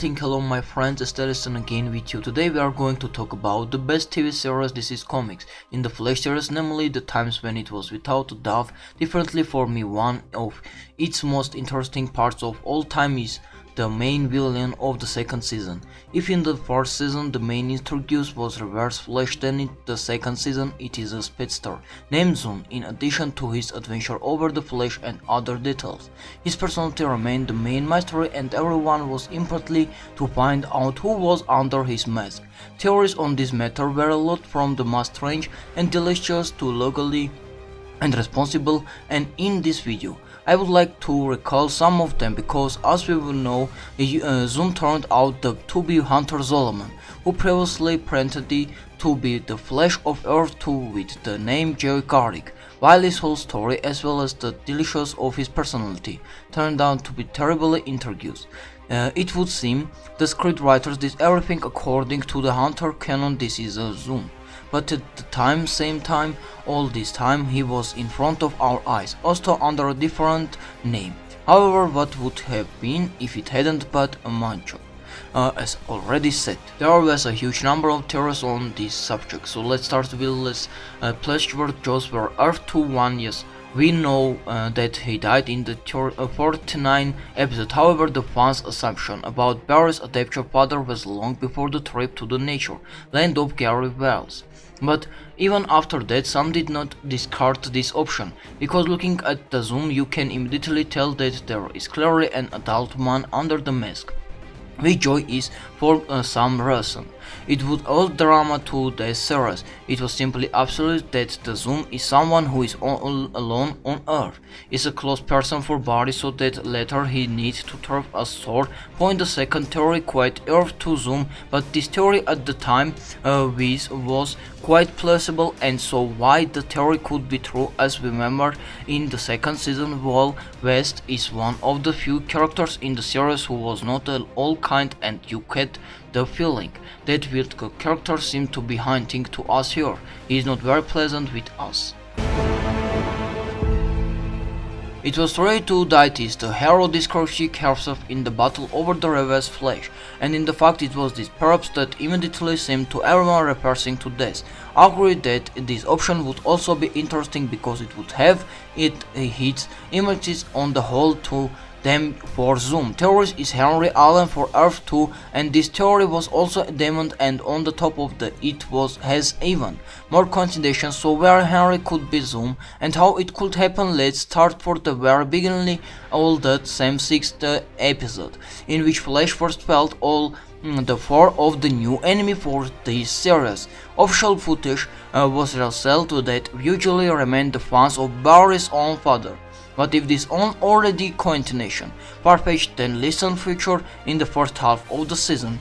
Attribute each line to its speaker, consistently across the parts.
Speaker 1: chatting. Hello my friends, Esteliston again with you. Today we are going to talk about the best TV series DC Comics in the Flash series, namely the times when it was without a doubt. Differently for me, one of its most interesting parts of all time is the main villain of the second season. If in the first season the main introduced was Reverse Flash, then in the second season it is a speedster named Zoom. In addition to his adventure over the Flash and other details, his personality remained the main mystery and everyone was eagerly to find out who was under his mask. Theories on this matter were a lot, from the most strange and delicious to legally and responsible, and in this video I would like to recall some of them because, as we will know, Zoom turned out to be Hunter Zolomon, who previously pretended to be the Flash of Earth 2 with the name Jerry Garrick, while his whole story as well as the deliciousness of his personality turned out to be terribly introduced. It would seem the scriptwriters did everything according to the Hunter canon. This is a Zoom. But at the same time, all this time he was in front of our eyes, also under a different name. However, what would have been if it hadn't but a mancho? As already said, there was a huge number of theories on this subject, so let's start with this Plashword Joes were Earth 2 1. Yes, we know that he died in the 49 episode. However, the fans' assumption about Barry's adoptive father was long before the trip to the nature land of Gary Wells. But even after that, some did not discard this option, because looking at the Zoom you can immediately tell that there is clearly an adult man under the mask, which Joy is for some reason. It would add drama to the series. It was simply absolute that the Zoom is someone who is all alone on Earth, is a close person for Barry, so that later he needs to throw a sword. Point the second theory quite Earth to Zoom, but this theory at the time was quite plausible, and so why the theory could be true. As we remember, in the second season, Wall West is one of the few characters in the series who was not at all kind, and you get the feeling that weird character seemed to be hinting to us here. He is not very pleasant with us. It was ready to Deities, the hero discouraged herself in the battle over the Reverse Flash, and in the fact it was this perhaps that immediately seemed to everyone reversing to death. I agree that this option would also be interesting because it would have its images on the whole to them for Zoom. Theories is Henry Allen for Earth 2, and this theory was also a demon, and on the top of it has even more coincidences, so where Henry could be Zoom and how it could happen. Let's start for the very beginning, all that same sixth episode, in which Flash first felt all the four of the new enemy for this series. Official footage was revealed that usually remained the fans of Barry's own father. But if this on already continuation, far-fetched then listen feature in the first half of the season,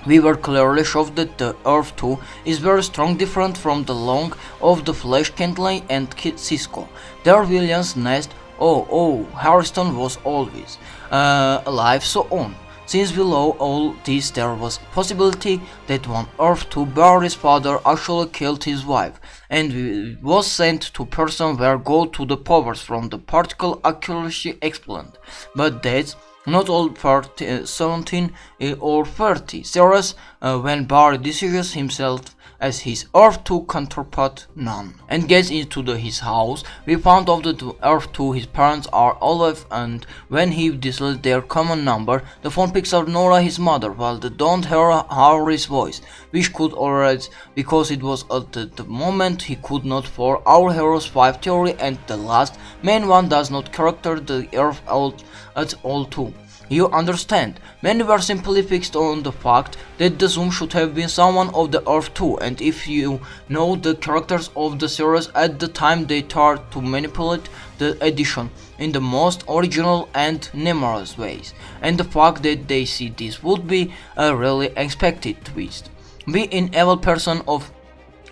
Speaker 1: we were clearly shown that the Earth 2 is very strong, different from the long of the Flash, Kentley and Cisco. Their villains nest, Harrison was always alive, so on. Since below all this there was a possibility that one Earth 2 Barry's father actually killed his wife and was sent to person where go to the powers from the particle accuracy explained. But that's not all 17 or 30 series when Barry disguises himself as his Earth 2 counterpart None and gets into his house. We found out that Earth 2 his parents are alive, and when he dials their common number, the phone picks up Nora, his mother, while they don't hear Harry's voice, which could already because it was at the moment he could not. For our hero's 5 theory and the last main one does not character the Earth out at all too. You understand, many were simply fixed on the fact that the Zoom should have been someone of the Earth 2, and if you know the characters of the series at the time, they tried to manipulate the edition in the most original and numerous ways, and the fact that they see this would be a really expected twist. Be an evil person of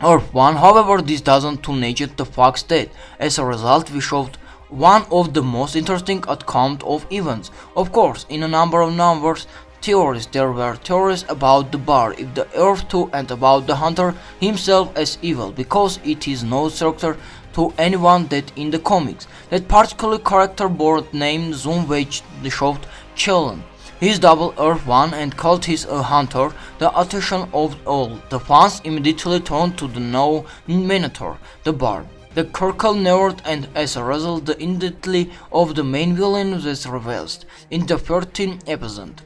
Speaker 1: Earth 1, however, this doesn't to negate the fact that, as a result, we showed one of the most interesting account of events. Of course, in a number of numbers theories, there were theories about the bar, if the Earth 2, and about the Hunter himself as evil, because it is no secret to anyone that in the comics, that particular character board named Zoom which showed Chillen his double Earth One and called his Hunter. The attention of all the fans immediately turned to the now Minotaur, the Bard. The Kirkle narrowed, and as a result the identity of the main villain was revealed in the 13th episode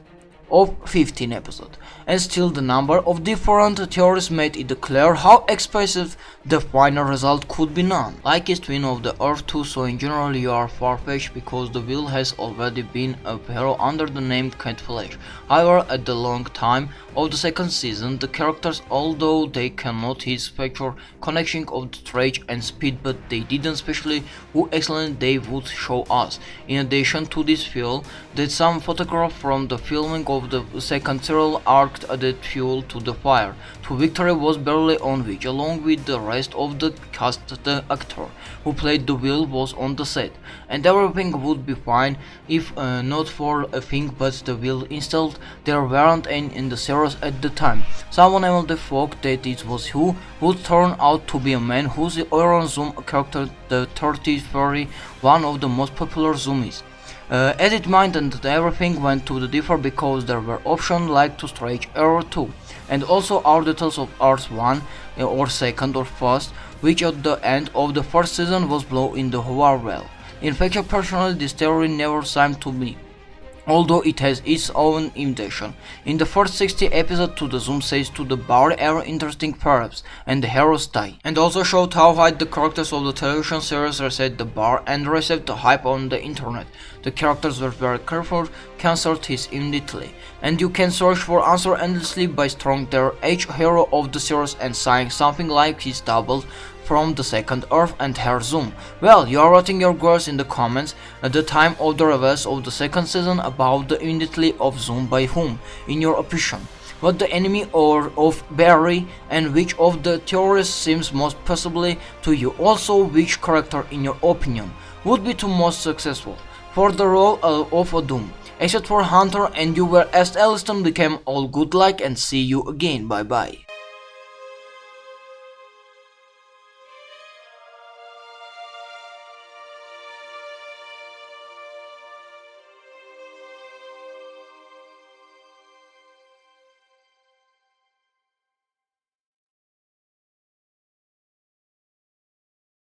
Speaker 1: of 15 episodes, and still the number of different theories made it clear how expensive the final result could be known. Like a twin of the Earth 2, so in general you are far-fetched because the will has already been a hero under the name Cat Flash. However, at the long time of the second season, the characters, although they cannot his factor connection of the stretch and speed, but they didn't, especially how excellent they would show us. In addition to this feel that some photograph from the filming of the second serial arc added fuel to the fire. To victory was barely on, which along with the rest of the cast, the actor who played the will was on the set, and everything would be fine if not for a thing, but the will installed there weren't any in the series at the time. Someone even thought that it was who would turn out to be a man whose Iron Zoom character, the 33, one of the most popular zoomies. As it might, and everything went to the differ because there were options like to stretch Earth 2, and also our details of Earth 1 or 2nd or 1st, which at the end of the first season was blown in the whole well. In fact, personally, this theory never seemed to me, although it has its own imitation. In the first 60 episodes, to the zoom says to the Bard era interesting perhaps, and the heroes die, and also showed how high the characters of the television series reset the bar and received the hype on the internet. The characters were very careful, cancelled his immediately, and you can search for answer endlessly by strong their each hero of the series and saying something like his double from the second Earth and her zoom. Well, you are writing your guess in the comments at the time of the release of the second season about the immediately of zoom by whom, in your opinion. What the enemy or of Barry, and which of the theories seems most possibly to you. Also, which character in your opinion would be the most successful for the role of a Doom, except for Hunter, and you were Esteliston became all good luck and see you again, bye bye.